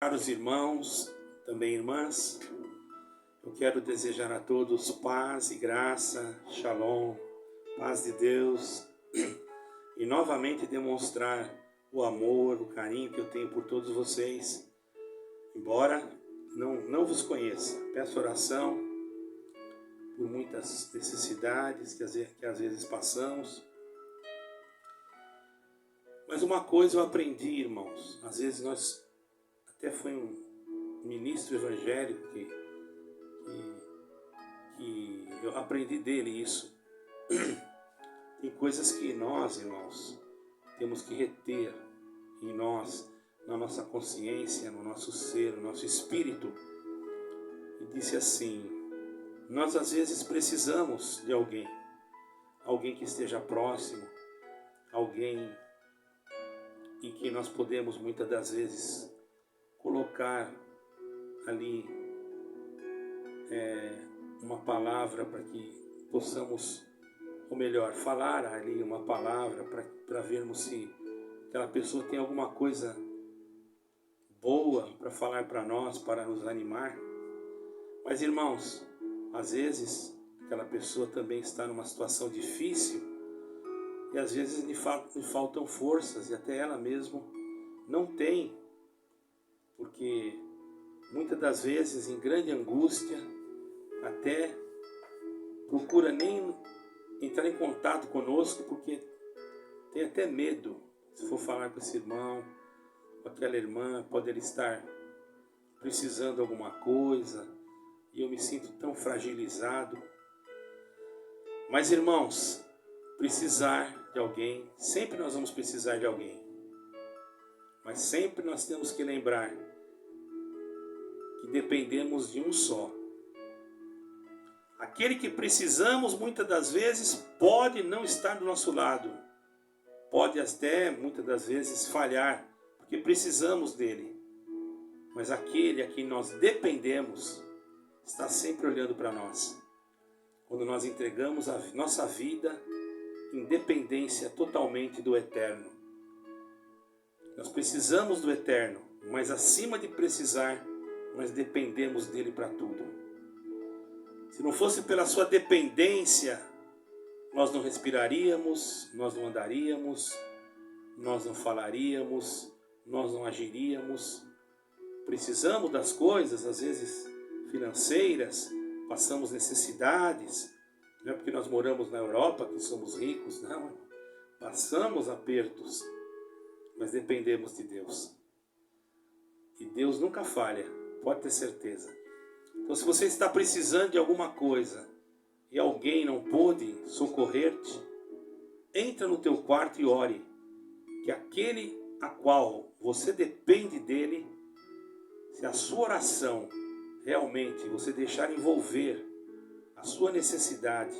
Caros irmãos, também irmãs, eu quero desejar a todos paz e graça, shalom, paz de Deus, e novamente demonstrar o amor, o carinho que eu tenho por todos vocês, embora não vos conheça. Peço oração por muitas necessidades que às vezes passamos. Mas uma coisa eu aprendi, irmãos, às vezes até foi um ministro evangélico que eu aprendi dele isso. Tem coisas que nós, irmãos, temos que reter em nós, na nossa consciência, no nosso ser, no nosso espírito. E disse assim: nós às vezes precisamos de alguém que esteja próximo, alguém em que nós podemos muitas das vezes colocar ali uma palavra para que possamos, ou melhor, falar ali uma palavra para vermos se aquela pessoa tem alguma coisa boa para falar para nós, para nos animar. Mas, irmãos, às vezes aquela pessoa também está numa situação difícil e às vezes lhe faltam forças, e até ela mesma não tem, porque muitas das vezes em grande angústia até procura nem entrar em contato conosco, porque tem até medo. Se for falar com esse irmão, com aquela irmã, pode ele estar precisando de alguma coisa e eu me sinto tão fragilizado. Mas, irmãos, precisar de alguém, sempre nós vamos precisar de alguém, mas sempre nós temos que lembrar que dependemos de um só. Aquele que precisamos muitas das vezes pode não estar do nosso lado, pode até muitas das vezes falhar, porque precisamos dele. Mas aquele a quem nós dependemos está sempre olhando para nós. Quando nós entregamos a nossa vida em dependência totalmente do Eterno. Nós precisamos do Eterno, mas acima de precisar, nós dependemos dele para tudo. Se não fosse pela sua dependência, nós não respiraríamos, nós não andaríamos, nós não falaríamos, nós não agiríamos. Precisamos das coisas, às vezes financeiras, passamos necessidades. Não é porque nós moramos na Europa que somos ricos, não. Passamos apertos, mas dependemos de Deus. E Deus nunca falha, pode ter certeza. Então, se você está precisando de alguma coisa e alguém não pôde socorrer-te, entra no teu quarto e ore, que aquele a qual você depende dele, se a sua oração realmente você deixar envolver a sua necessidade,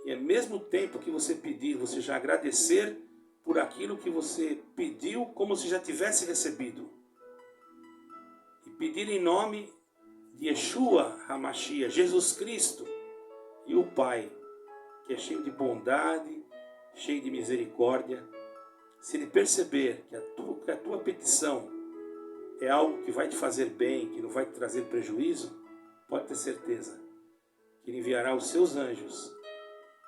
e ao mesmo tempo que você pedir, você já agradecer por aquilo que você pediu, como se já tivesse recebido, e pedir em nome de Yeshua HaMashiach, Jesus Cristo, e o Pai, que é cheio de bondade, cheio de misericórdia. Se ele perceber que a tua petição é algo que vai te fazer bem, que não vai te trazer prejuízo, pode ter certeza que ele enviará os seus anjos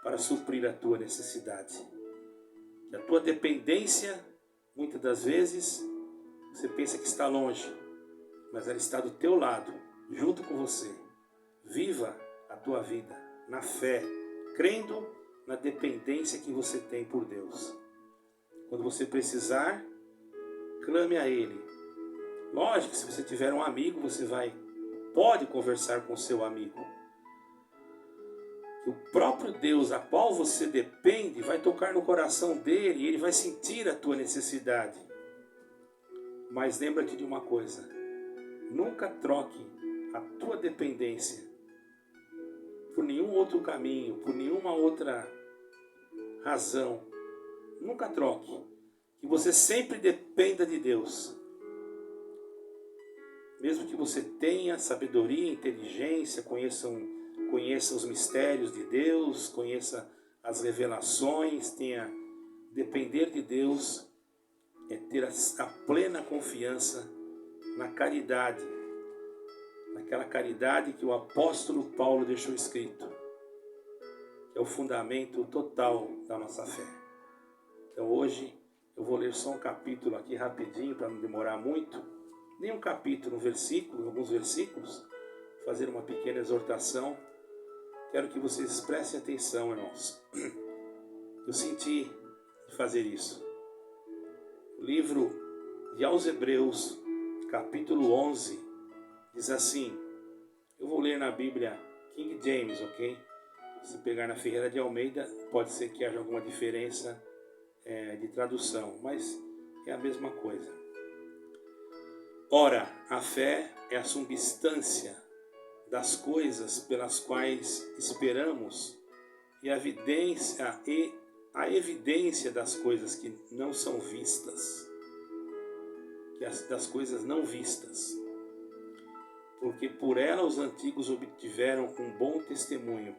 para suprir a tua necessidade. Que a tua dependência, muitas das vezes, você pensa que está longe, mas ela está do teu lado, junto com você. Viva a tua vida na fé, crendo na dependência que você tem por Deus. Quando você precisar, clame a Ele. Lógico que se você tiver um amigo, você pode conversar com seu amigo. O próprio Deus a qual você depende vai tocar no coração dele e ele vai sentir a tua necessidade. Mas lembra-te de uma coisa: nunca troque a tua dependência por nenhum outro caminho, por nenhuma outra razão. Nunca troque. Que você sempre dependa de Deus. Mesmo que você tenha sabedoria, inteligência, conheça os mistérios de Deus, conheça as revelações, depender de Deus é ter a plena confiança na caridade, naquela caridade que o apóstolo Paulo deixou escrito, que é o fundamento total da nossa fé. Então hoje eu vou ler só um capítulo aqui rapidinho, para não demorar muito, nem um capítulo, um versículo, alguns versículos, fazer uma pequena exortação. Quero que vocês prestem atenção, irmãos. Eu senti de fazer isso. O livro de aos Hebreus, capítulo 11, diz assim, eu vou ler na Bíblia King James, ok? Se pegar na Ferreira de Almeida, pode ser que haja alguma diferença de tradução, mas é a mesma coisa. Ora, a fé é a substância das coisas pelas quais esperamos e a evidência das coisas que não são vistas, das coisas não vistas. Porque por ela os antigos obtiveram um bom testemunho.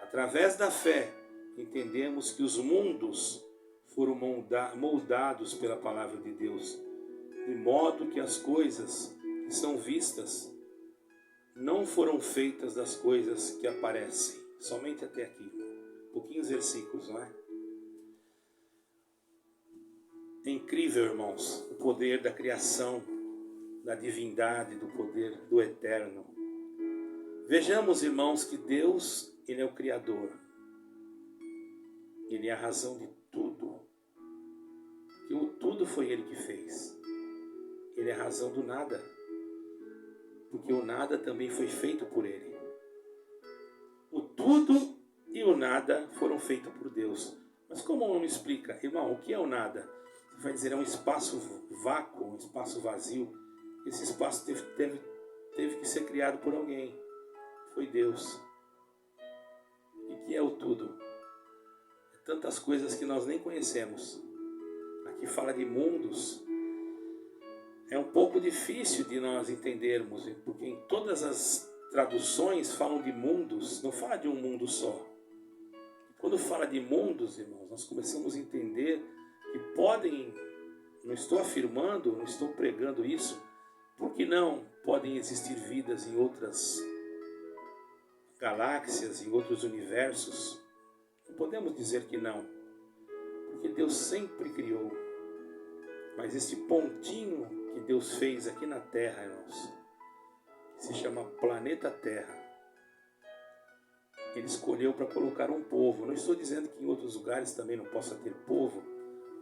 Através da fé, entendemos que os mundos foram moldados pela palavra de Deus, de modo que as coisas que são vistas não foram feitas das coisas que aparecem. Somente até aqui. Pouquinhos versículos, não é? É incrível, irmãos, o poder da criação, da divindade, do poder do eterno. Vejamos, irmãos, que Deus, Ele é o Criador. Ele é a razão de tudo. Que o tudo foi Ele que fez. Ele é a razão do nada. Porque o nada também foi feito por Ele. O tudo e o nada foram feitos por Deus. Mas como não explica? Irmão, o que é o nada? Você vai dizer, é um espaço vácuo, um espaço vazio. Esse espaço teve que ser criado por alguém. Foi Deus. E que é o tudo? É tantas coisas que nós nem conhecemos. Aqui fala de mundos. É um pouco difícil de nós entendermos, porque em todas as traduções falam de mundos, não fala de um mundo só. Quando fala de mundos, irmãos, nós começamos a entender que podem, não estou afirmando, não estou pregando isso, porque não podem existir vidas em outras galáxias, em outros universos. Não podemos dizer que não, porque Deus sempre criou. Mas este pontinho que Deus fez aqui na Terra, irmãos, que se chama planeta Terra, Ele escolheu para colocar um povo. Não estou dizendo que em outros lugares também não possa ter povo.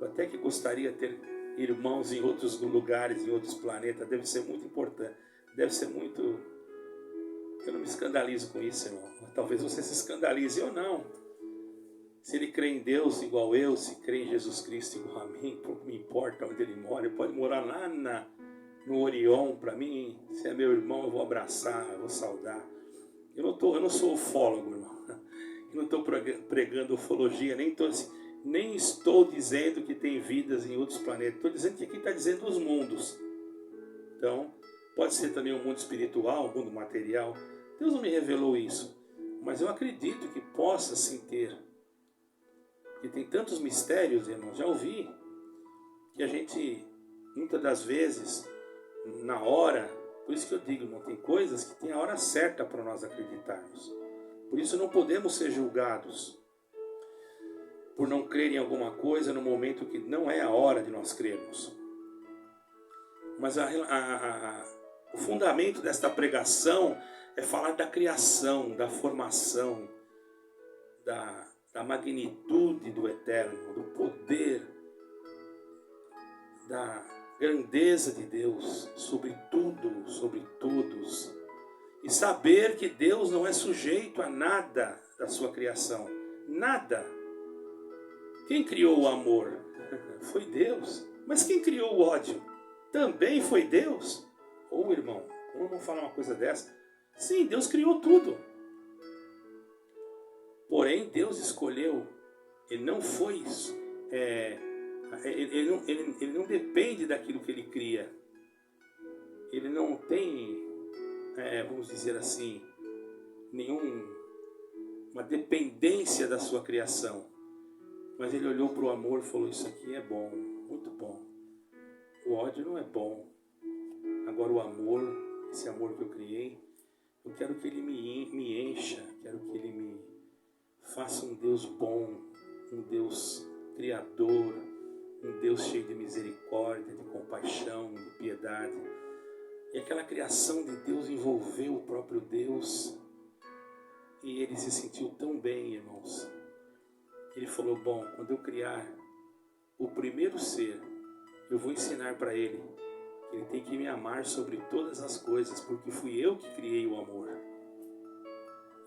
Eu até que gostaria de ter irmãos em outros lugares, em outros planetas. Deve ser muito importante. Deve ser muito... Eu não me escandalizo com isso, irmão. Talvez você se escandalize ou não. Se ele crê em Deus igual eu, se crê em Jesus Cristo igual a mim, pouco me importa onde ele mora. Ele pode morar lá no Orion. Para mim, se é meu irmão, eu vou abraçar, eu vou saudar. Eu não sou ufólogo, irmão. Eu não estou pregando ufologia, nem estou dizendo que tem vidas em outros planetas. Estou dizendo que aqui está dizendo os mundos. Então, pode ser também um mundo espiritual, um mundo material. Deus não me revelou isso. Mas eu acredito que possa sim ter. Porque tem tantos mistérios, irmão. Já ouvi que a gente, muitas das vezes, na hora... Por isso que eu digo, irmão, tem coisas que tem a hora certa para nós acreditarmos. Por isso não podemos ser julgados por não crer em alguma coisa no momento que não é a hora de nós crermos. Mas o fundamento desta pregação é falar da criação, da formação, da magnitude do eterno, do poder, da grandeza de Deus sobre tudo, sobre todos. E saber que Deus não é sujeito a nada da sua criação. Nada. Quem criou o amor? Foi Deus. Mas quem criou o ódio? Também foi Deus. Ô irmão, como não falar uma coisa dessa? Sim, Deus criou tudo. Porém, Deus escolheu. Ele não foi isso. Ele não depende daquilo que ele cria. Ele não tem, vamos dizer assim, uma dependência da sua criação. Mas ele olhou para o amor e falou, isso aqui é bom, muito bom. O ódio não é bom. agora o amor, esse amor que eu criei, eu quero que Ele me encha, quero que Ele me faça um Deus bom, um Deus criador, um Deus cheio de misericórdia, de compaixão, de piedade. E aquela criação de Deus envolveu o próprio Deus e Ele se sentiu tão bem, irmãos. Ele falou, bom, quando eu criar o primeiro ser, eu vou ensinar para ele que ele tem que me amar sobre todas as coisas, porque fui eu que criei o amor.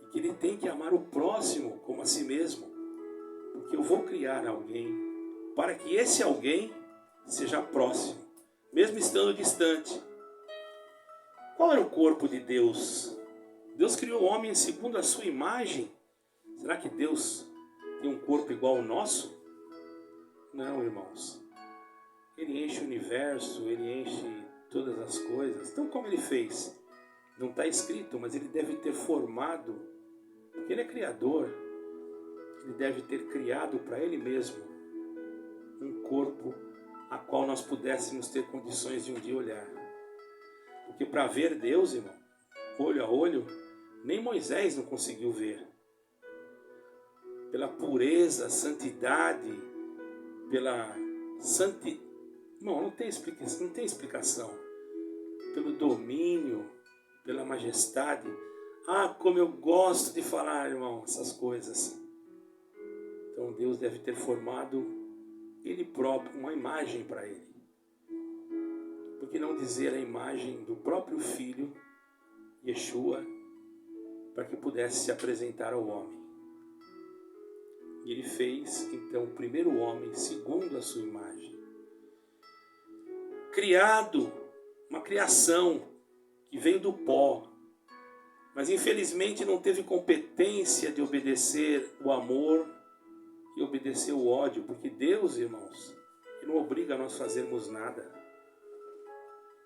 E que ele tem que amar o próximo como a si mesmo, porque eu vou criar alguém para que esse alguém seja próximo, mesmo estando distante. Qual era o corpo de Deus? Deus criou o homem segundo a sua imagem. Será que Deus tem um corpo igual ao nosso? Não, irmãos. Ele enche o universo, Ele enche todas as coisas. Então, como Ele fez? Não está escrito, mas Ele deve ter formado, porque Ele é criador, Ele deve ter criado para Ele mesmo um corpo a qual nós pudéssemos ter condições de um dia olhar. Porque para ver Deus, irmão, olho a olho, nem Moisés não conseguiu ver. Pela pureza, santidade, pela Irmão, não tem explicação. Pelo domínio, pela majestade. Ah, como eu gosto de falar, irmão, essas coisas. Então Deus deve ter formado Ele próprio, uma imagem para Ele. Por que não dizer a imagem do próprio Filho, Yeshua, para que pudesse se apresentar ao homem? E Ele fez, então, o primeiro homem segundo a sua imagem. Criado, uma criação que veio do pó, mas infelizmente não teve competência de obedecer o amor e obedecer o ódio, porque Deus, irmãos, Ele não obriga a nós fazermos nada.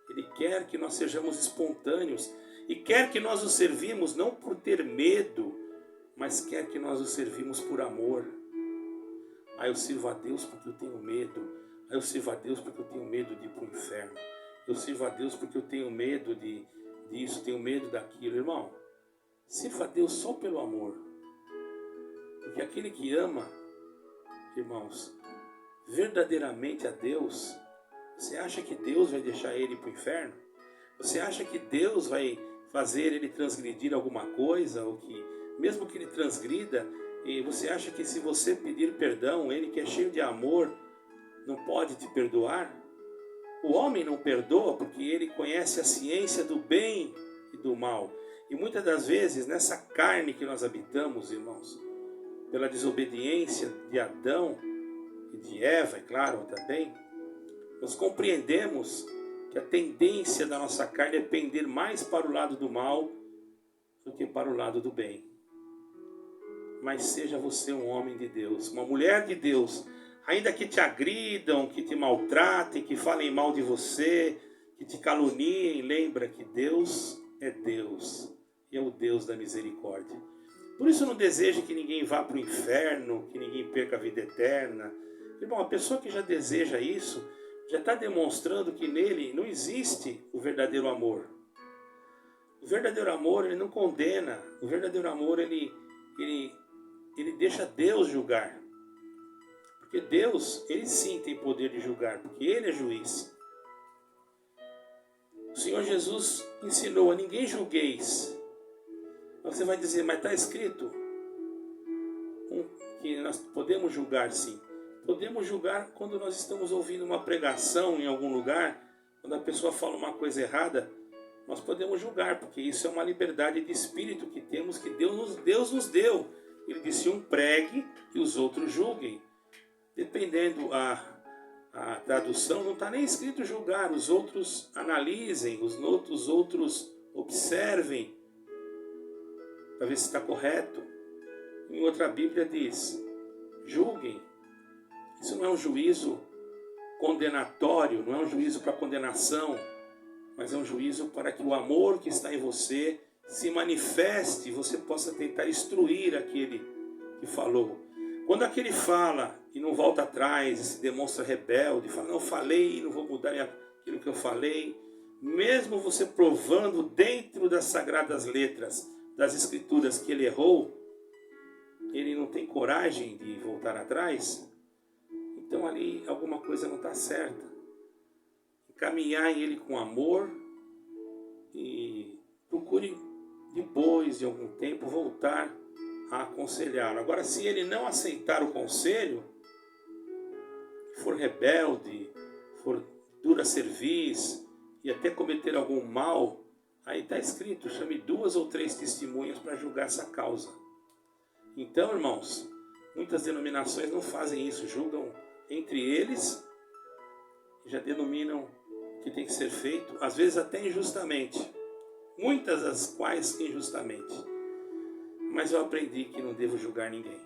Ele quer que nós sejamos espontâneos e quer que nós o servimos não por ter medo, mas quer que nós o servimos por amor. Ah, eu sirvo a Deus porque eu tenho medo. Ah, eu sirvo a Deus porque eu tenho medo de ir para o inferno. Eu sirvo a Deus porque eu tenho medo disso, tenho medo daquilo. Irmão, sirva a Deus só pelo amor. Porque aquele que ama, irmãos, verdadeiramente a Deus, você acha que Deus vai deixar ele para o inferno? Você acha que Deus vai fazer ele transgredir alguma coisa? Ou que, mesmo que ele transgrida, e você acha que se você pedir perdão, Ele que é cheio de amor, não pode te perdoar? O homem não perdoa porque ele conhece a ciência do bem e do mal. E muitas das vezes, nessa carne que nós habitamos, irmãos, pela desobediência de Adão e de Eva, é claro, também, nós compreendemos que a tendência da nossa carne é pender mais para o lado do mal do que para o lado do bem. Mas seja você um homem de Deus, uma mulher de Deus, ainda que te agridam, que te maltratem, que falem mal de você, que te caluniem, lembra que Deus é Deus e é o Deus da misericórdia. Por isso não deseje que ninguém vá para o inferno, que ninguém perca a vida eterna. Irmão, a pessoa que já deseja isso, já está demonstrando que nele não existe o verdadeiro amor. O verdadeiro amor, ele não condena. O verdadeiro amor, ele deixa Deus julgar. Porque Deus, Ele sim tem poder de julgar, porque Ele é juiz. O Senhor Jesus ensinou a ninguém julgueis. Você vai dizer, mas está escrito que nós podemos julgar sim. Podemos julgar quando nós estamos ouvindo uma pregação em algum lugar, quando a pessoa fala uma coisa errada, nós podemos julgar, porque isso é uma liberdade de espírito que temos, que Deus nos deu. Ele disse, um pregue e os outros julguem. Dependendo a tradução, não está nem escrito julgar, os outros analisem, os outros observem, para ver se está correto. Em outra Bíblia diz, julguem. Isso não é um juízo condenatório, não é um juízo para condenação, mas é um juízo para que o amor que está em você se manifeste e você possa tentar instruir aquele que falou. Quando aquele fala e não volta atrás, e se demonstra rebelde, fala, não, falei e não vou mudar aquilo que eu falei, mesmo você provando dentro das sagradas letras, das escrituras que ele errou, ele não tem coragem de voltar atrás, então ali alguma coisa não está certa. Caminhar em ele com amor e procure depois de algum tempo voltar a aconselhá-lo. Agora, se ele não aceitar o conselho, for rebelde, for dura cerviz e até cometer algum mal, aí está escrito, chame 2 ou 3 testemunhas para julgar essa causa. Então, irmãos, muitas denominações não fazem isso, julgam entre eles, já denominam o que tem que ser feito, às vezes até injustamente, muitas das quais injustamente. Mas eu aprendi que não devo julgar ninguém.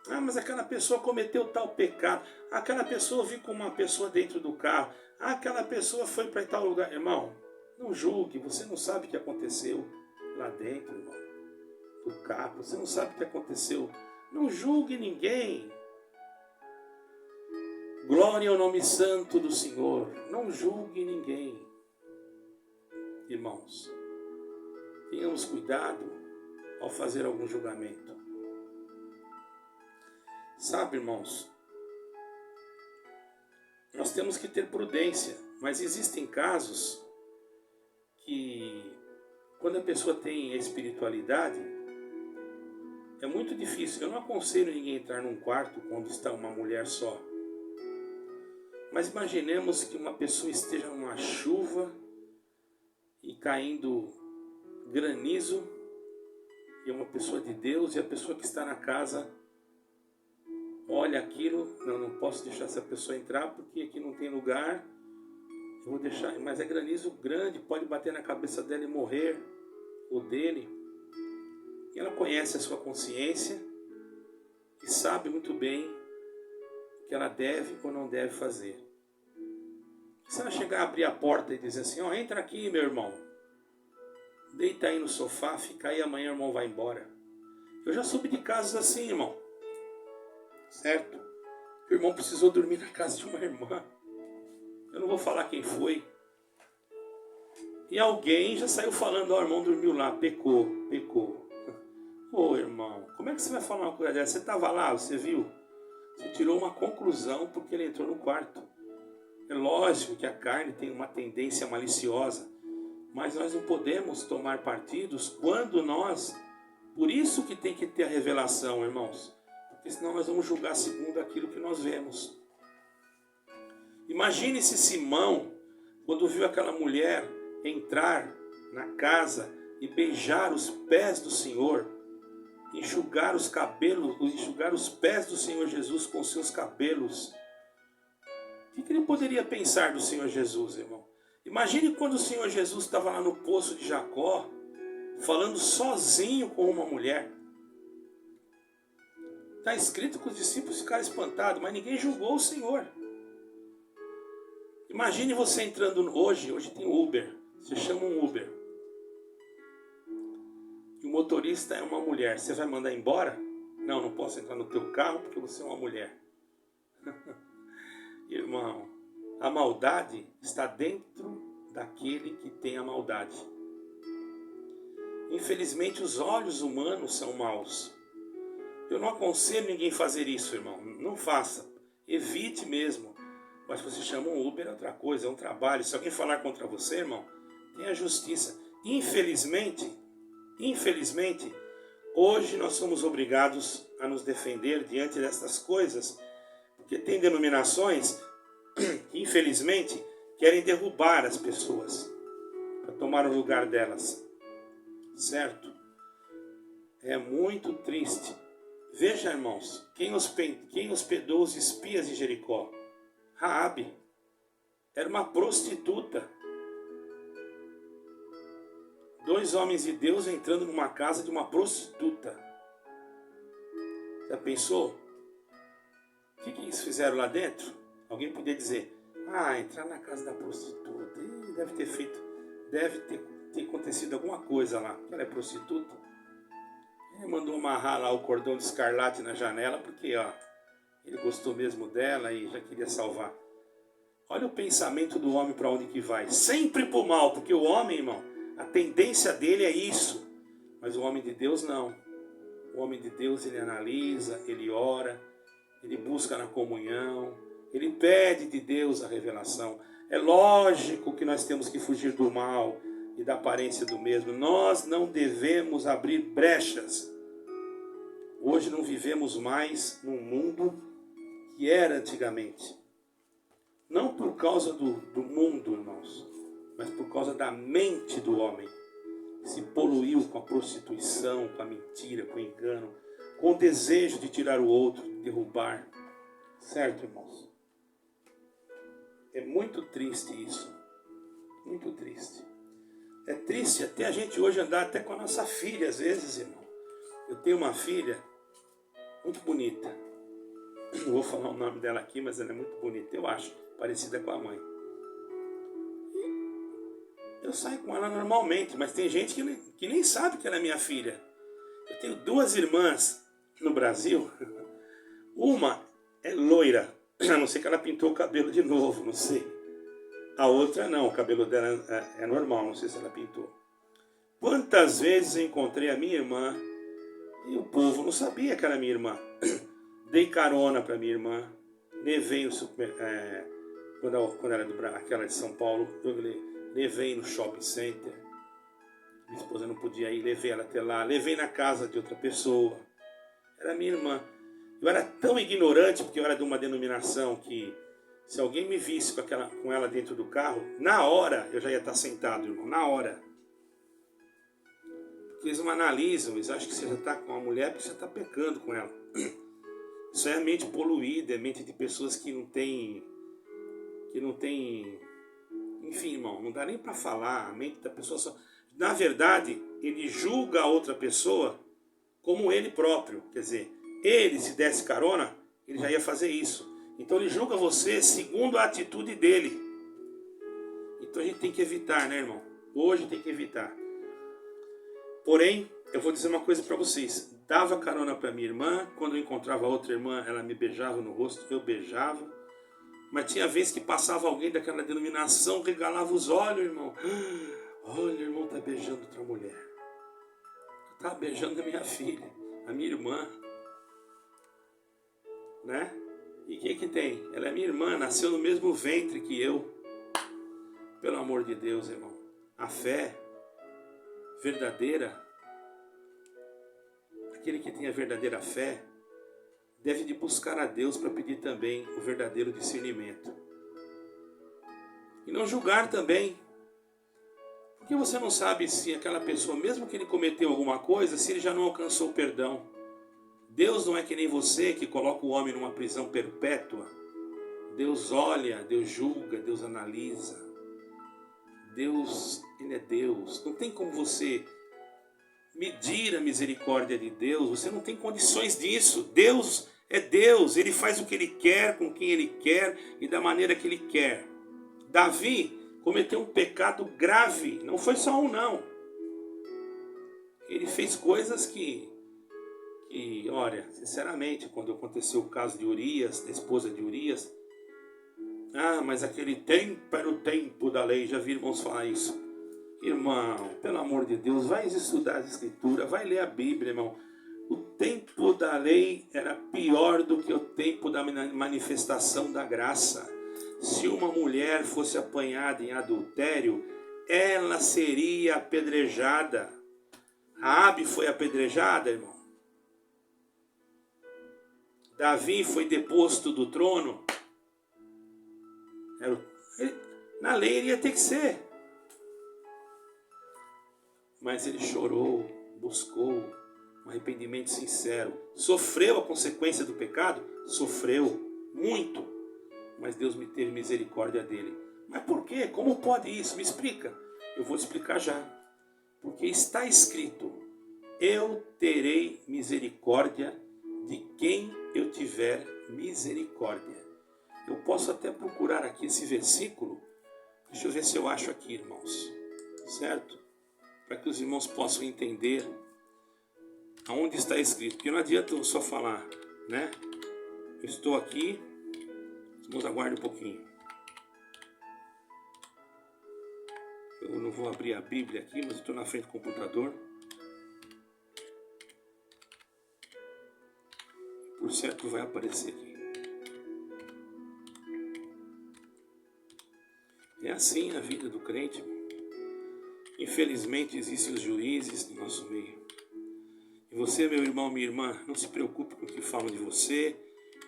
Ah, mas aquela pessoa cometeu tal pecado, aquela pessoa viu com uma pessoa dentro do carro, aquela pessoa foi para tal lugar. Irmão, não julgue, você não sabe o que aconteceu lá dentro, irmão, do carro, você não sabe o que aconteceu. Não julgue ninguém. Glória ao nome santo do Senhor. Não julgue ninguém. Irmãos, tenhamos cuidado ao fazer algum julgamento. Sabe, irmãos, nós temos que ter prudência, mas existem casos que, quando a pessoa tem a espiritualidade, é muito difícil. Eu não aconselho ninguém a entrar num quarto quando está uma mulher só. Mas imaginemos que uma pessoa esteja numa chuva e caindo granizo, e é uma pessoa de Deus, e a pessoa que está na casa olha aquilo, não posso deixar essa pessoa entrar porque aqui não tem lugar, eu vou deixar, mas é granizo grande, pode bater na cabeça dela e morrer, ou dele. E ela conhece a sua consciência e sabe muito bem o que ela deve ou não deve fazer. Se ela chegar a abrir a porta e dizer assim, entra aqui, meu irmão, deita aí no sofá, fica aí, amanhã o irmão vai embora. Eu já soube de casos assim, irmão. Certo? O irmão precisou dormir na casa de uma irmã. Eu não vou falar quem foi. E alguém já saiu falando, o irmão dormiu lá, pecou. Ô irmão, como é que você vai falar uma coisa dessa? Você estava lá, você viu? Você tirou uma conclusão porque ele entrou no quarto. É lógico que a carne tem uma tendência maliciosa, mas nós não podemos tomar partidos quando nós... Por isso que tem que ter a revelação, irmãos. Porque senão nós vamos julgar segundo aquilo que nós vemos. Imagine se Simão, quando viu aquela mulher entrar na casa e beijar os pés do Senhor, enxugar os cabelos, enxugar os pés do Senhor Jesus com seus cabelos. O que ele poderia pensar do Senhor Jesus, irmão? Imagine quando o Senhor Jesus estava lá no poço de Jacó, falando sozinho com uma mulher. Está escrito que os discípulos ficaram espantados, mas ninguém julgou o Senhor. Imagine você entrando hoje tem Uber, você chama um Uber. E o motorista é uma mulher, você vai mandar embora? Não posso entrar no teu carro porque você é uma mulher. Irmão, a maldade está dentro daquele que tem a maldade. Infelizmente os olhos humanos são maus. Eu não aconselho ninguém a fazer isso, irmão. Não faça. Evite mesmo. Mas se você chama um Uber é outra coisa, é um trabalho. Se alguém falar contra você, irmão, tem a justiça. Infelizmente, hoje nós somos obrigados a nos defender diante dessas coisas. Porque tem denominações que, infelizmente, querem derrubar as pessoas para tomar o lugar delas. Certo? É muito triste. Veja, irmãos, quem hospedou os espias de Jericó? Raabe. Era uma prostituta. 2 homens de Deus entrando numa casa de uma prostituta. Já pensou? O que eles fizeram lá dentro? Alguém podia dizer, entrar na casa da prostituta. Deve ter acontecido alguma coisa lá. Ela é prostituta. Ele mandou amarrar lá o cordão de escarlate na janela, porque ele gostou mesmo dela e já queria salvar. Olha o pensamento do homem para onde que vai. Sempre para o mal, porque o homem, irmão, a tendência dele é isso. Mas o homem de Deus não. O homem de Deus, ele analisa, ele ora, ele busca na comunhão, ele pede de Deus a revelação. É lógico que nós temos que fugir do mal e da aparência do mesmo. Nós não devemos abrir brechas. Hoje não vivemos mais num mundo que era antigamente. Não por causa do mundo, irmãos, mas por causa da mente do homem. Se poluiu com a prostituição, com a mentira, com o engano, com o desejo de tirar o outro, de derrubar. Certo, irmãos? É muito triste isso. Muito triste. É triste até a gente hoje andar até com a nossa filha, às vezes, irmão. Eu tenho uma filha muito bonita. Não vou falar o nome dela aqui, mas ela é muito bonita, eu acho. Parecida com a mãe. Eu saio com ela normalmente, mas tem gente que nem sabe que ela é minha filha. Eu tenho 2 irmãs no Brasil. Uma é loira, a não ser que ela pintou o cabelo de novo, não sei. A outra não, o cabelo dela é normal, não sei se ela pintou. Quantas vezes eu encontrei a minha irmã e o povo não sabia que era minha irmã. Dei carona para minha irmã, levei no supermercado. Quando era aquela de São Paulo, eu levei no shopping center. Minha esposa não podia ir, levei ela até lá. Levei na casa de outra pessoa. Era minha irmã. Eu era tão ignorante, porque eu era de uma denominação que se alguém me visse com ela dentro do carro, na hora eu já ia estar sentado, irmão. Na hora. Porque eles não analisam, eles acham que você já está com uma mulher porque você está pecando com ela. Isso é a mente poluída, é a mente de pessoas que não tem... Enfim, irmão, não dá nem para falar. A mente da pessoa só... Na verdade, ele julga a outra pessoa como ele próprio. Quer dizer, ele, se desse carona, ele já ia fazer isso. Então ele julga você segundo a atitude dele. Então a gente tem que evitar, né, irmão? Hoje tem que evitar. Porém, eu vou dizer uma coisa para vocês. Dava carona para minha irmã. Quando eu encontrava outra irmã, ela me beijava no rosto, eu beijava. Mas tinha vezes que passava alguém daquela denominação, regalava os olhos, irmão. Olha, o irmão está beijando outra mulher. Eu estava beijando a minha filha, a minha irmã. Né? E o que tem? Ela é minha irmã, nasceu no mesmo ventre que eu. Pelo amor de Deus, irmão. A fé verdadeira, aquele que tem a verdadeira fé, deve de buscar a Deus para pedir também o verdadeiro discernimento. E não julgar também. Porque você não sabe se aquela pessoa, mesmo que ele cometeu alguma coisa, se ele já não alcançou o perdão. Deus não é que nem você que coloca o homem numa prisão perpétua. Deus olha, Deus julga, Deus analisa. Deus, Ele é Deus. Não tem como você medir a misericórdia de Deus. Você não tem condições disso. Deus é Deus. Ele faz o que Ele quer, com quem Ele quer e da maneira que Ele quer. Davi cometeu um pecado grave. Não foi só um, não. Ele fez coisas que olha, sinceramente, quando aconteceu o caso de Urias, da esposa de Urias, mas aquele tempo era o tempo da lei. Já vi irmãos falar isso. Irmão, pelo amor de Deus, vai estudar as escrituras, vai ler a Bíblia, irmão. O tempo da lei era pior do que o tempo da manifestação da graça. Se uma mulher fosse apanhada em adultério, ela seria apedrejada. Raabe foi apedrejada, irmão. Davi foi deposto do trono. Na lei ele ia ter que ser. Mas ele chorou, buscou um arrependimento sincero. Sofreu a consequência do pecado? Sofreu muito. Mas Deus me teve misericórdia dele. Mas por quê? Como pode isso? Me explica. Eu vou explicar já. Porque está escrito: eu terei misericórdia de quem eu tiver misericórdia. Eu posso até procurar aqui esse versículo. Deixa eu ver se eu acho aqui, irmãos. Certo? Para que os irmãos possam entender aonde está escrito. Porque não adianta eu só falar, né? Eu estou aqui. Os irmãos aguardem um pouquinho. não vou abrir a Bíblia aqui, mas estou na frente do computador. Por certo vai aparecer aqui. É assim a vida do crente. Infelizmente existem os juízes no nosso meio. E você, meu irmão, minha irmã, não se preocupe com o que falam de você.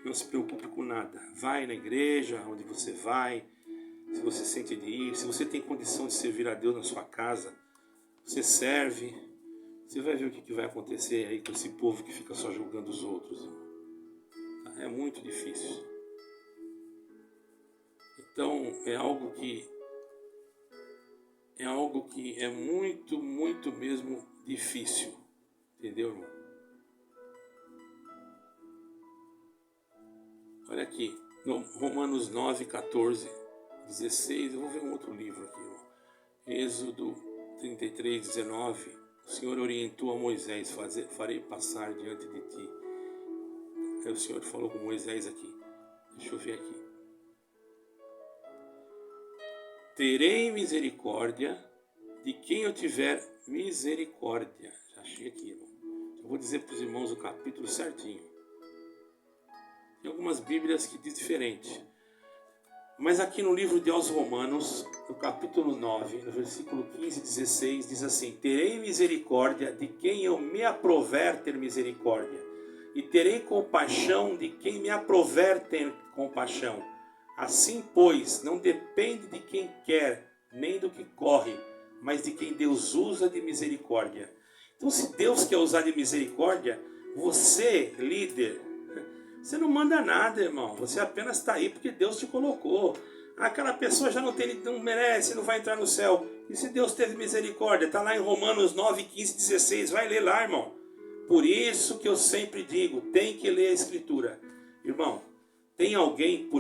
Não se preocupe com nada. Vai na igreja, onde você vai. Se você sente de ir, se você tem condição de servir a Deus na sua casa, você serve. Você vai ver o que vai acontecer aí com esse povo que fica só julgando os outros. É muito difícil. Então é algo que é muito, muito mesmo difícil. Entendeu, irmão? Olha aqui, no Romanos 9, 14, 16, eu vou ver um outro livro aqui. Êxodo 33, 19, o Senhor orientou a Moisés, farei passar diante de ti. Aí o Senhor falou com Moisés aqui. Deixa eu ver aqui. Terei misericórdia de quem eu tiver misericórdia. Já achei aqui, irmão. Eu vou dizer para os irmãos o capítulo certinho. Tem algumas bíblias que diz diferente. Mas aqui no livro de aos Romanos, no capítulo 9, no versículo 15 e 16, diz assim: terei misericórdia de quem eu me aprover ter misericórdia. E terei compaixão de quem me aprover ter compaixão. Assim, pois, não depende de quem quer, nem do que corre, mas de quem Deus usa de misericórdia. Então, se Deus quer usar de misericórdia, você, líder, você não manda nada, irmão. Você apenas está aí porque Deus te colocou. Aquela pessoa já não merece, não vai entrar no céu. E se Deus teve misericórdia? Está lá em Romanos 9, 15, 16. Vai ler lá, irmão. Por isso que eu sempre digo, tem que ler a Escritura. Irmão, tem alguém,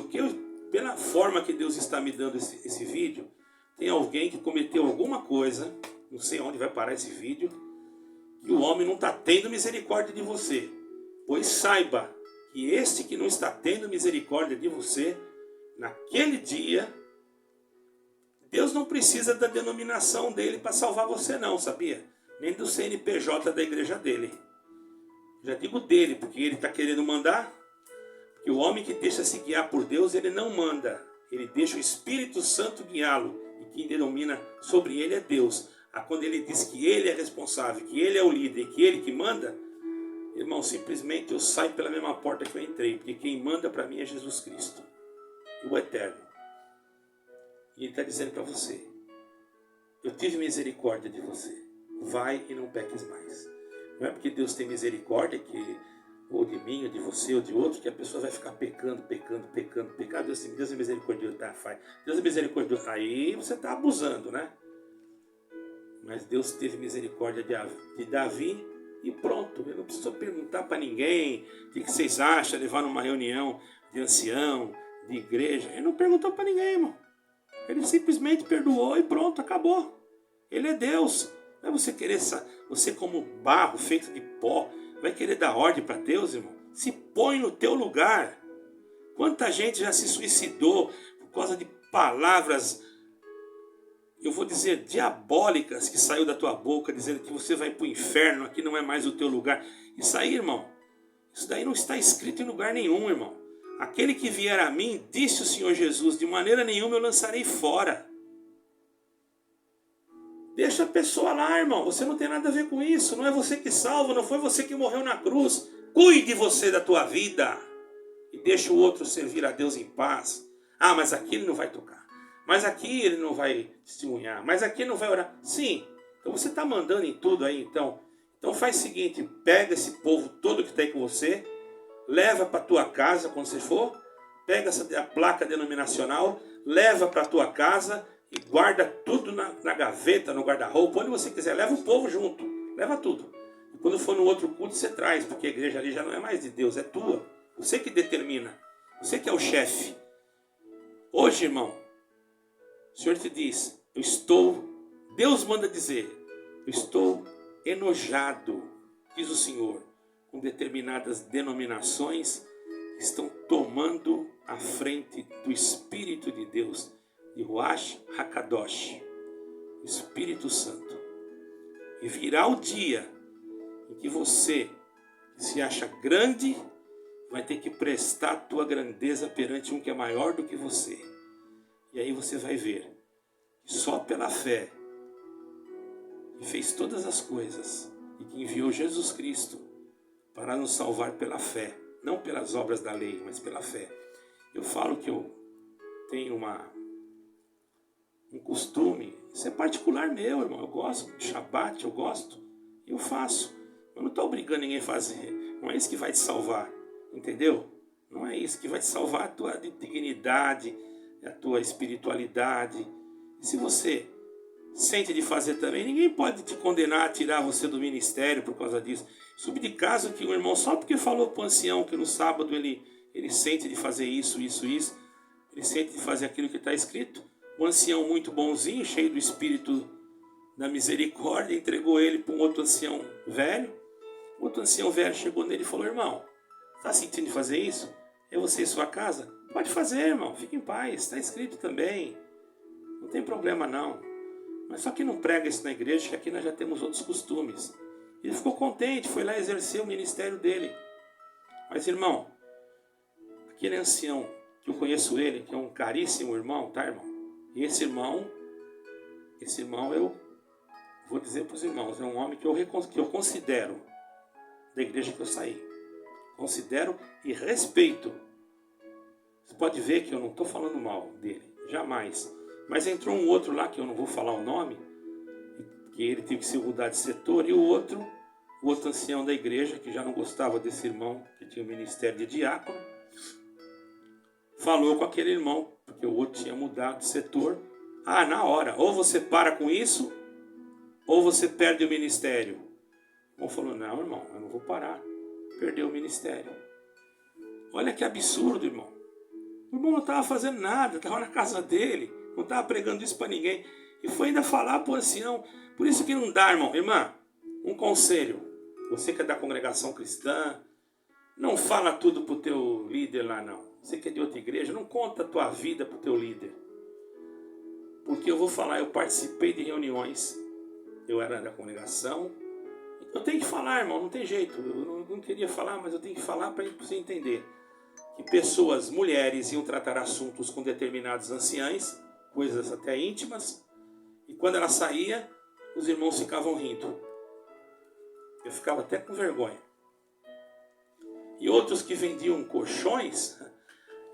pela forma que Deus está me dando esse vídeo, tem alguém que cometeu alguma coisa, não sei onde vai parar esse vídeo, que o homem não está tendo misericórdia de você. Pois saiba que este que não está tendo misericórdia de você, naquele dia, Deus não precisa da denominação dele para salvar você não, sabia? Nem do CNPJ da igreja dele. Já digo dele, porque ele está querendo mandar. Porque o homem que deixa se guiar por Deus, ele não manda. Ele deixa o Espírito Santo guiá-lo. E quem denomina sobre ele é Deus. Quando ele diz que ele é responsável, que ele é o líder, que ele que manda, irmão, simplesmente eu saio pela mesma porta que eu entrei. Porque quem manda para mim é Jesus Cristo, o Eterno. E ele está dizendo para você: eu tive misericórdia de você. Vai e não peques mais. Não é porque Deus tem misericórdia, ou de mim, ou de você, ou de outro, que a pessoa vai ficar pecando. Deus é misericordioso, tá? Deus é misericordioso. Aí você está abusando, né? Mas Deus teve misericórdia de Davi e pronto. Ele não precisou perguntar para ninguém o que vocês acham, levar numa reunião de ancião, de igreja. Ele não perguntou para ninguém, irmão. Ele simplesmente perdoou e pronto, acabou. Ele é Deus. Não é você querer, você como barro feito de pó, vai querer dar ordem para Deus, irmão? Se põe no teu lugar. Quanta gente já se suicidou por causa de palavras, eu vou dizer, diabólicas, que saiu da tua boca, dizendo que você vai para o inferno, aqui não é mais o teu lugar. Isso aí, irmão, isso daí não está escrito em lugar nenhum, irmão. Aquele que vier a mim, disse o Senhor Jesus, de maneira nenhuma eu lançarei fora. Deixa a pessoa lá, irmão. Você não tem nada a ver com isso. Não é você que salva, não foi você que morreu na cruz. Cuide você da tua vida. E deixa o outro servir a Deus em paz. Ah, mas aqui ele não vai tocar. Mas aqui ele não vai testemunhar. Mas aqui ele não vai orar. Sim. Então você está mandando em tudo aí, então. Então faz o seguinte. Pega esse povo todo que está aí com você. Leva para a tua casa quando você for. Pega a placa denominacional. Leva para a tua casa. E guarda tudo na gaveta, no guarda-roupa, onde você quiser. Leva o povo junto. Leva tudo. E quando for no outro culto, você traz. Porque a igreja ali já não é mais de Deus, é tua. Você que determina. Você que é o chefe. Hoje, irmão, o Senhor te diz, Deus manda dizer, eu estou enojado, diz o Senhor, com determinadas denominações que estão tomando a frente do Espírito de Deus, de Ruach HaKadosh. Espírito Santo. E virá o dia em que você, que se acha grande, vai ter que prestar a tua grandeza perante um que é maior do que você. E aí você vai ver, só pela fé, que fez todas as coisas e que enviou Jesus Cristo para nos salvar pela fé, não pelas obras da lei, mas pela fé. Eu falo que eu tenho um costume, isso é particular meu, irmão, eu gosto de Shabat, eu faço. Eu não estou obrigando ninguém a fazer, não é isso que vai te salvar, entendeu? Não é isso que vai te salvar, a tua dignidade, a tua espiritualidade. E se você sente de fazer também, ninguém pode te condenar a tirar você do ministério por causa disso. Sub de caso que o irmão, só porque falou para o ancião que no sábado ele sente de fazer isso, ele sente de fazer aquilo que está escrito, o ancião muito bonzinho, cheio do espírito da misericórdia, entregou ele para um outro ancião velho. O outro ancião velho chegou nele e falou: irmão, está sentindo de fazer isso? É você e sua casa? Pode fazer, irmão, fique em paz, está escrito também, não tem problema não. Mas só que não prega isso na igreja, que aqui nós já temos outros costumes. Ele ficou contente, foi lá exercer o ministério dele. Mas irmão, aquele ancião, que eu conheço ele, que é um caríssimo irmão, tá, irmão? E esse irmão eu vou dizer para os irmãos, é um homem que eu considero, da igreja que eu saí. Considero e respeito. Você pode ver que eu não estou falando mal dele, jamais. Mas entrou um outro lá, que eu não vou falar o nome, que ele teve que se mudar de setor, e o outro ancião da igreja, que já não gostava desse irmão, que tinha o ministério de diácono, falou com aquele irmão, porque o outro tinha mudado de setor. Ah, na hora, ou você para com isso, ou você perde o ministério. O irmão falou: não, irmão, eu não vou parar. Perdeu o ministério. Olha que absurdo, irmão. O irmão não estava fazendo nada, estava na casa dele, não estava pregando isso para ninguém. E foi ainda falar para o ancião. Por isso que não dá, irmão. Irmã, um conselho. Você que é da congregação cristã, não fala tudo para o teu líder lá, não. Você que é de outra igreja, não conta a tua vida para o teu líder. Porque eu vou falar, eu participei de reuniões, eu era da congregação. Eu tenho que falar, irmão, não tem jeito. Eu não queria falar, mas eu tenho que falar para você entender. Que pessoas, mulheres, iam tratar assuntos com determinados anciães, coisas até íntimas, e quando ela saía, os irmãos ficavam rindo. Eu ficava até com vergonha. E outros que vendiam colchões,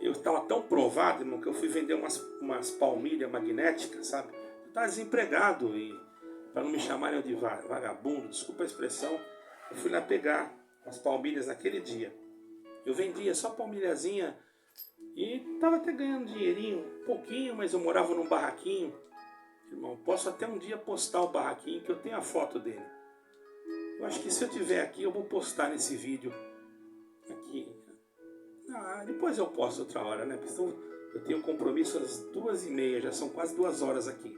eu estava tão provado, irmão, que eu fui vender umas palmilhas magnéticas, sabe? Eu estava desempregado e, para não me chamarem de vagabundo, desculpa a expressão, eu fui lá pegar as palmilhas naquele dia. Eu vendia só palmilhazinha e estava até ganhando dinheirinho, um pouquinho, mas eu morava num barraquinho. Irmão, posso até um dia postar o barraquinho, que eu tenho a foto dele. Eu acho que se eu tiver aqui, eu vou postar nesse vídeo aqui. Depois eu posto outra hora, né? Porque eu tenho compromisso às 2h30, já são quase 2 horas aqui.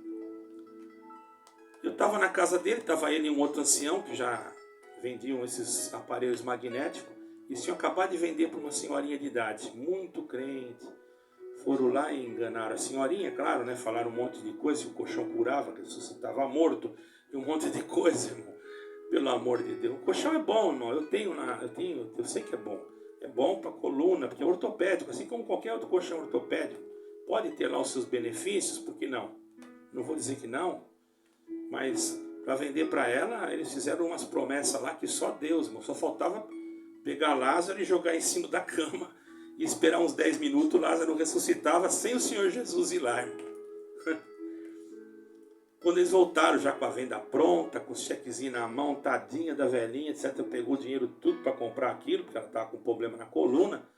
Eu estava na casa dele, estava ele e um outro ancião, que já vendiam esses aparelhos magnéticos. Eles tinham acabado de vender para uma senhorinha de idade, muito crente. Foram lá e enganaram a senhorinha, claro, né? Falaram um monte de coisa, que o colchão curava, que ressuscitava morto, e um monte de coisa, irmão. Pelo amor de Deus. O colchão é bom, irmão. Eu sei que é bom. É bom para a coluna, porque é ortopédico, assim como qualquer outro colchão ortopédico. Pode ter lá os seus benefícios, por que não? Não vou dizer que não, mas para vender para ela, eles fizeram umas promessas lá que só Deus, irmão. Só faltava pegar Lázaro e jogar em cima da cama e esperar uns 10 minutos, Lázaro ressuscitava sem o Senhor Jesus ir lá, irmão. Quando eles voltaram já com a venda pronta, com o chequezinho na mão, tadinha da velhinha, etc. Pegou o dinheiro tudo para comprar aquilo, porque ela estava com problema na coluna.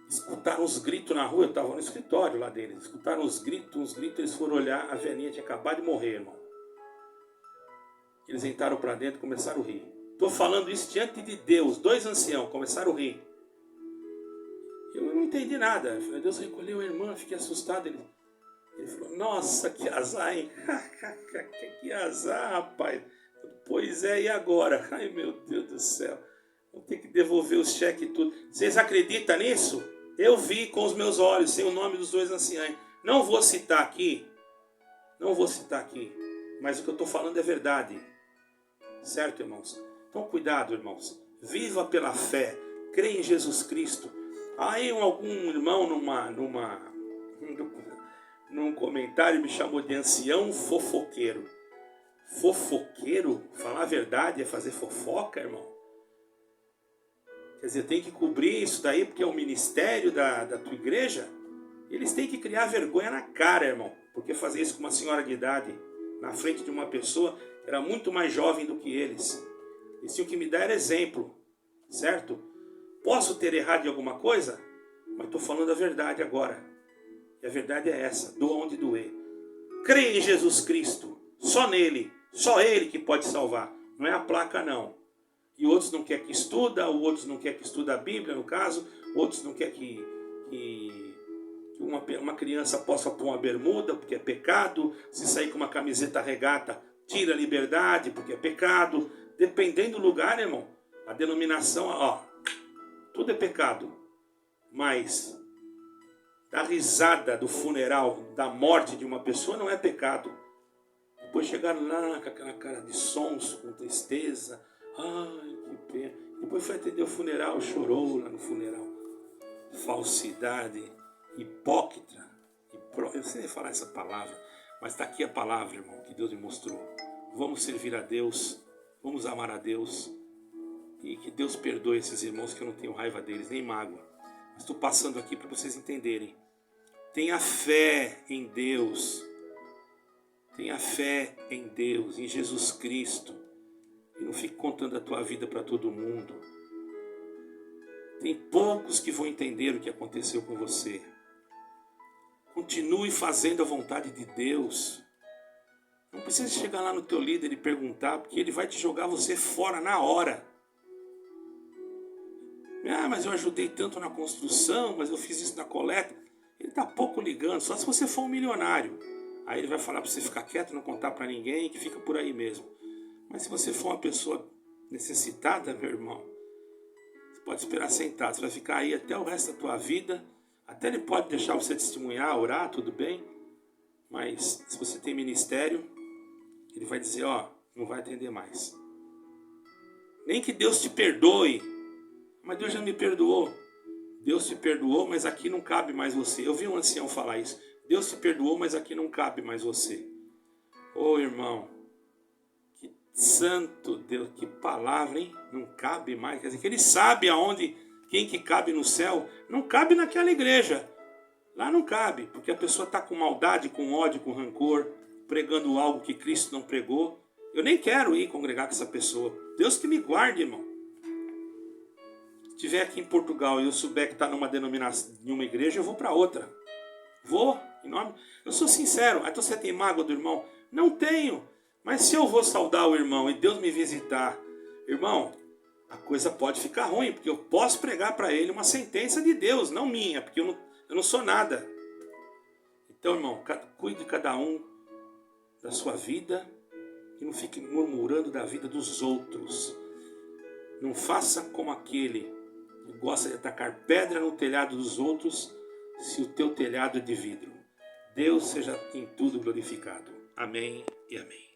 Escutaram os gritos na rua, eu estava no escritório lá deles. Escutaram uns gritos, eles foram olhar, a velhinha tinha acabado de morrer, irmão. Eles entraram para dentro e começaram a rir. Estou falando isso diante de Deus, 2 anciãos começaram a rir. Eu não entendi nada. Deus recolheu a irmã, fiquei assustado. Ele falou: nossa, que azar, hein? Que azar, rapaz. Pois é, e agora? Ai, meu Deus do céu. Vou ter que devolver os cheques e tudo. Vocês acreditam nisso? Eu vi com os meus olhos, sem o nome dos 2 anciãos. Não vou citar aqui Não vou citar aqui, mas o que eu estou falando é verdade. Certo, irmãos? Então, cuidado, irmãos. Viva pela fé. Creia em Jesus Cristo. Aí algum irmão num comentário me chamou de ancião fofoqueiro. Fofoqueiro? Falar a verdade é fazer fofoca, irmão? Quer dizer, tem que cobrir isso daí porque é o ministério da tua igreja? Eles têm que criar vergonha na cara, irmão. Porque fazer isso com uma senhora de idade na frente de uma pessoa que era muito mais jovem do que eles. Eles tinham que me dar exemplo, certo? Posso ter errado em alguma coisa? Mas estou falando a verdade agora. E a verdade é essa, doa onde doer. Creia em Jesus Cristo, só nele, só ele que pode salvar. Não é a placa não. E outros não querem que estuda, outros não querem que estuda a Bíblia, no caso, outros não querem que uma criança possa pôr uma bermuda, porque é pecado. Se sair com uma camiseta regata, tira a liberdade, porque é pecado. Dependendo do lugar, irmão, a denominação, tudo é pecado. Mas a risada do funeral, da morte de uma pessoa, não é pecado. Depois chegaram lá com aquela cara de sonso, com tristeza. Ai, que pena. Depois foi atender o funeral, chorou lá no funeral. Falsidade, hipócrita. Eu não sei falar essa palavra, mas está aqui a palavra, irmão, que Deus me mostrou. Vamos servir a Deus, vamos amar a Deus. E que Deus perdoe esses irmãos, que eu não tenho raiva deles, nem mágoa. Mas estou passando aqui para vocês entenderem. Tenha fé em Deus. Tenha fé em Deus, em Jesus Cristo. E não fique contando a tua vida para todo mundo. Tem poucos que vão entender o que aconteceu com você. Continue fazendo a vontade de Deus. Não precisa chegar lá no teu líder e perguntar, porque ele vai te jogar você fora na hora. Mas eu ajudei tanto na construção, mas eu fiz isso na coleta. Ele está pouco ligando, só se você for um milionário. Aí ele vai falar para você ficar quieto, não contar para ninguém, que fica por aí mesmo. Mas se você for uma pessoa necessitada, meu irmão, você pode esperar sentado. Você vai ficar aí até o resto da tua vida. Até ele pode deixar você testemunhar, orar, tudo bem. Mas se você tem ministério, ele vai dizer, não vai atender mais. Nem que Deus te perdoe. Mas Deus já me perdoou. Deus te perdoou, mas aqui não cabe mais você. Eu vi um ancião falar isso. Deus te perdoou, mas aqui não cabe mais você. Ô irmão, que santo Deus, que palavra, hein? Não cabe mais. Quer dizer, que ele sabe aonde, quem que cabe no céu. Não cabe naquela igreja. Lá não cabe, porque a pessoa está com maldade, com ódio, com rancor, pregando algo que Cristo não pregou. Eu nem quero ir congregar com essa pessoa. Deus que me guarde, irmão. Se estiver aqui em Portugal e eu souber que está numa denominação, em uma igreja, eu vou para outra. Vou, em nome. Eu sou sincero. Então você tem mágoa do irmão? Não tenho. Mas se eu vou saudar o irmão e Deus me visitar, irmão, a coisa pode ficar ruim, porque eu posso pregar para ele uma sentença de Deus, não minha, porque eu não sou nada. Então, irmão, cuide de cada um da sua vida e não fique murmurando da vida dos outros. Não faça como aquele que gosta de atacar pedra no telhado dos outros, se o teu telhado é de vidro. Deus seja em tudo glorificado. Amém e amém.